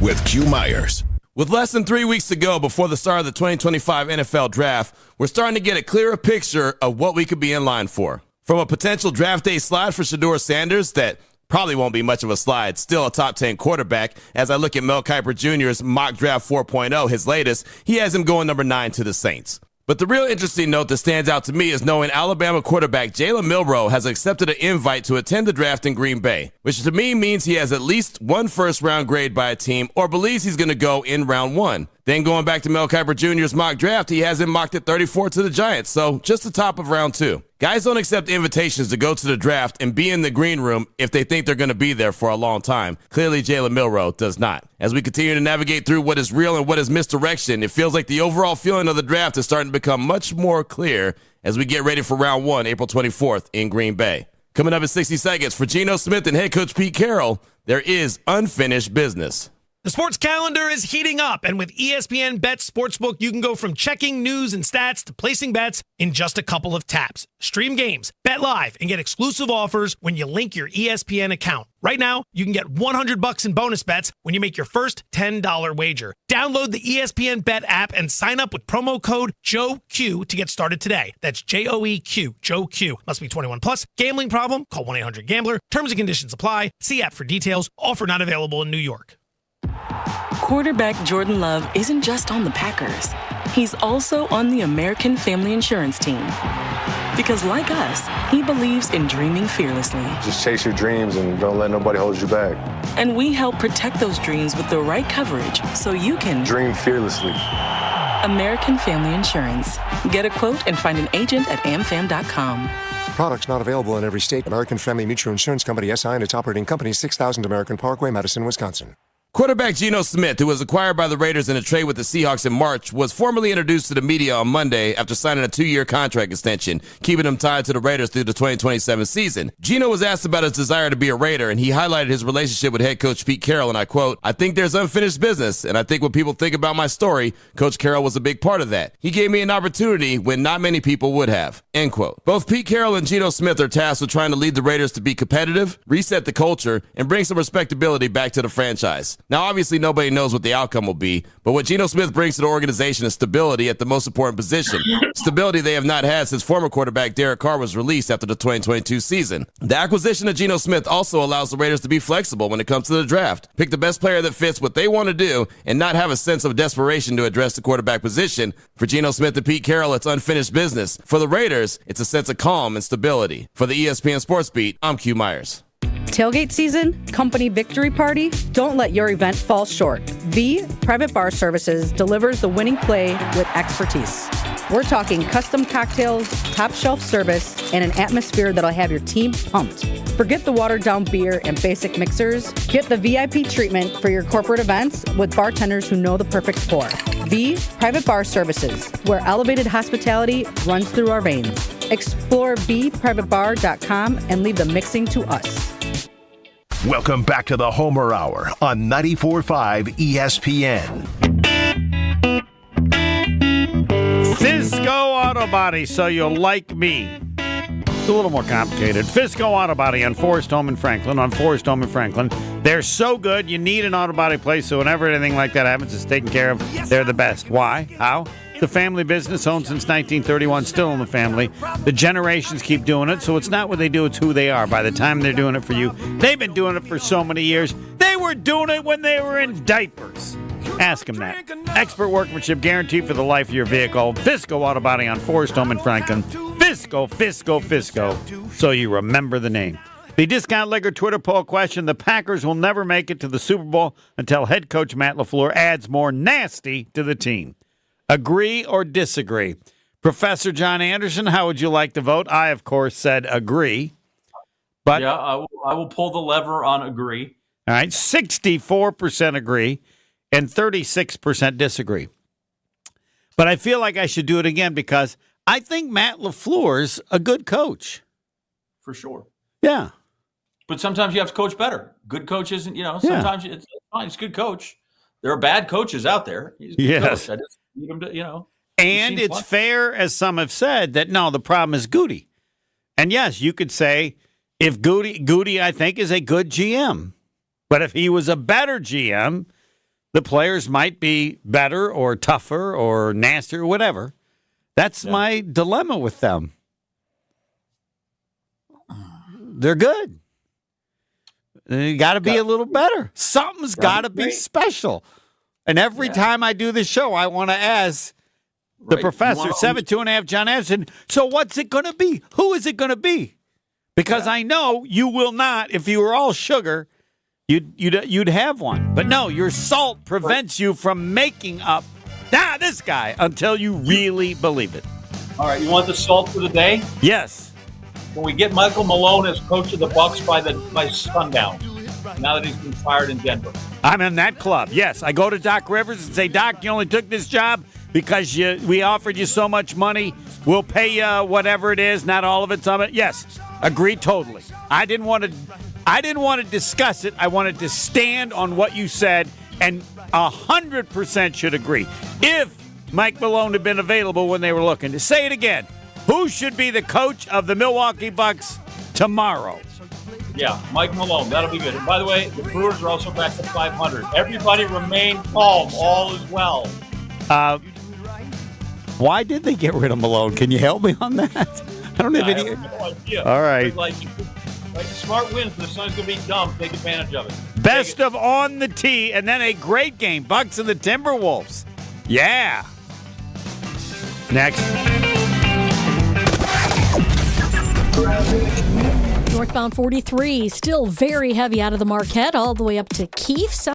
with Q Myers. With less than 3 weeks to go before the start of the 2025 NFL Draft, we're starting to get a clearer picture of what we could be in line for. From a potential draft day slide for Shedeur Sanders that probably won't be much of a slide, still a top 10 quarterback. As I look at Mel Kiper Jr.'s mock draft 4.0, his latest, he has him going number 9 to the Saints. But the real interesting note that stands out to me is knowing Alabama quarterback Jalen Milroe has accepted an invite to attend the draft in Green Bay, which to me means he has at least one first-round grade by a team or believes he's going to go in round 1. Then going back to Mel Kiper Jr.'s mock draft, he has him mocked at 34 to the Giants, so just the top of round 2. Guys don't accept invitations to go to the draft and be in the green room if they think they're going to be there for a long time. Clearly, Jalen Milroe does not. As we continue to navigate through what is real and what is misdirection, it feels like the overall feeling of the draft is starting to become much more clear as we get ready for round 1, April 24th in Green Bay. Coming up in 60 seconds, for Geno Smith and head coach Pete Carroll, there is unfinished business. The sports calendar is heating up, and with ESPN Bet Sportsbook, you can go from checking news and stats to placing bets in just a couple of taps. Stream games, bet live, and get exclusive offers when you link your ESPN account. Right now, you can get $100 in bonus bets when you make your first $10 wager. Download the ESPN Bet app and sign up with promo code JOEQ to get started today. That's JOEQ, Joe Q. Must be 21 plus. Gambling problem? Call 1-800-GAMBLER. Terms and conditions apply. See app for details. Offer not available in New York. Quarterback Jordan Love isn't just on the Packers. He's also on the American Family Insurance team. Because like us, he believes in dreaming fearlessly. Just chase your dreams and don't let nobody hold you back. And we help protect those dreams with the right coverage so you can dream fearlessly. American Family Insurance. Get a quote and find an agent at amfam.com. Products not available in every state. American Family Mutual Insurance Company, SI, and its operating company, 6000 American Parkway, Madison, Wisconsin. Quarterback Geno Smith, who was acquired by the Raiders in a trade with the Seahawks in March, was formally introduced to the media on Monday after signing a 2-year contract extension, keeping him tied to the Raiders through the 2027 season. Geno was asked about his desire to be a Raider, and he highlighted his relationship with head coach Pete Carroll, and I quote, "I think there's unfinished business, and I think when people think about my story, Coach Carroll was a big part of that. He gave me an opportunity when not many people would have," end quote. Both Pete Carroll and Geno Smith are tasked with trying to lead the Raiders to be competitive, reset the culture, and bring some respectability back to the franchise. Now, obviously, nobody knows what the outcome will be, but what Geno Smith brings to the organization is stability at the most important position. Stability they have not had since former quarterback Derek Carr was released after the 2022 season. The acquisition of Geno Smith also allows the Raiders to be flexible when it comes to the draft. Pick the best player that fits what they want to do and not have a sense of desperation to address the quarterback position. For Geno Smith and Pete Carroll, it's unfinished business. For the Raiders, it's a sense of calm and stability. For the ESPN Sports Beat, I'm Q Myers. Tailgate season, company victory party, don't let your event fall short. V Private Bar Services delivers the winning play with expertise. We're talking custom cocktails, top shelf service, and an atmosphere that'll have your team pumped. Forget the watered down beer and basic mixers. Get the VIP treatment for your corporate events with bartenders who know the perfect pour. V Private Bar Services, where elevated hospitality runs through our veins. LaFleurBPrivateBar.com and leave the mixing to us. Welcome back to the Homer Hour on 94.5 ESPN. Fisco Auto Body, so you'll like me. It's a little more complicated. Fisco Auto Body on Forest Home in Franklin. They're so good, you need an auto body place, so whenever anything like that happens, it's taken care of. They're the best. Why? How? The family business, owned since 1931, still in the family. The generations keep doing it, so it's not what they do, it's who they are. By the time they're doing it for you, they've been doing it for so many years. They were doing it when they were in diapers. Ask them that. Expert workmanship guaranteed for the life of your vehicle. Fisco Auto Body on Forest Home in Franklin. Fisco, so you remember the name. The Discount Liquor Twitter poll question: the Packers will never make it to the Super Bowl until head coach Matt LaFleur adds more nasty to the team. Agree or disagree? Professor John Anderson, how would you like to vote? I, of course, said agree. But yeah, I will pull the lever on agree. All right, 64% agree and 36% disagree. But I feel like I should do it again because I think Matt LaFleur's a good coach. For sure. Yeah. But sometimes you have to coach better. Good coach isn't, sometimes it's fine. He's a good coach. There are bad coaches out there. He's a good coach. I just need him to, And it's fair, as some have said, that no, the problem is Goody. And yes, you could say if Goody, I think, is a good GM. But if he was a better GM, the players might be better or tougher or nastier or whatever. That's my dilemma with them. They're good. You got to be a little better. Something's got to be special. And every time I do this show, I want to ask the professor, 7'2.5" John Anderson, so what's it going to be? Who is it going to be? Because I know you will not, if you were all sugar, you'd have one. But no, your salt prevents you from making up this guy until you really believe it. All right, you want the salt for the day? Yes. Can we get Michael Malone as coach of the Bucs by sundown? Now that he's been fired in Denver. I'm in that club. Yes, I go to Doc Rivers and say, Doc, you only took this job because we offered you so much money. We'll pay you whatever it is. Not all of it's on it. Yes, agree totally. I didn't want to discuss it. I wanted to stand on what you said, and 100% should agree. If Mike Malone had been available when they were looking to say it again, who should be the coach of the Milwaukee Bucks tomorrow? Yeah, Mike Malone. That'll be good. And by the way, the Brewers are also back to 500. Everybody remain calm. All is well. Why did they get rid of Malone? Can you help me on that? I don't have any. I have no idea. All right. Like smart wins, but the Suns going to be dumb. Take advantage of it. Best of on the tee, and then a great game. Bucks and the Timberwolves. Yeah. Next. Northbound 43, still very heavy out of the Marquette all the way up to Keefe.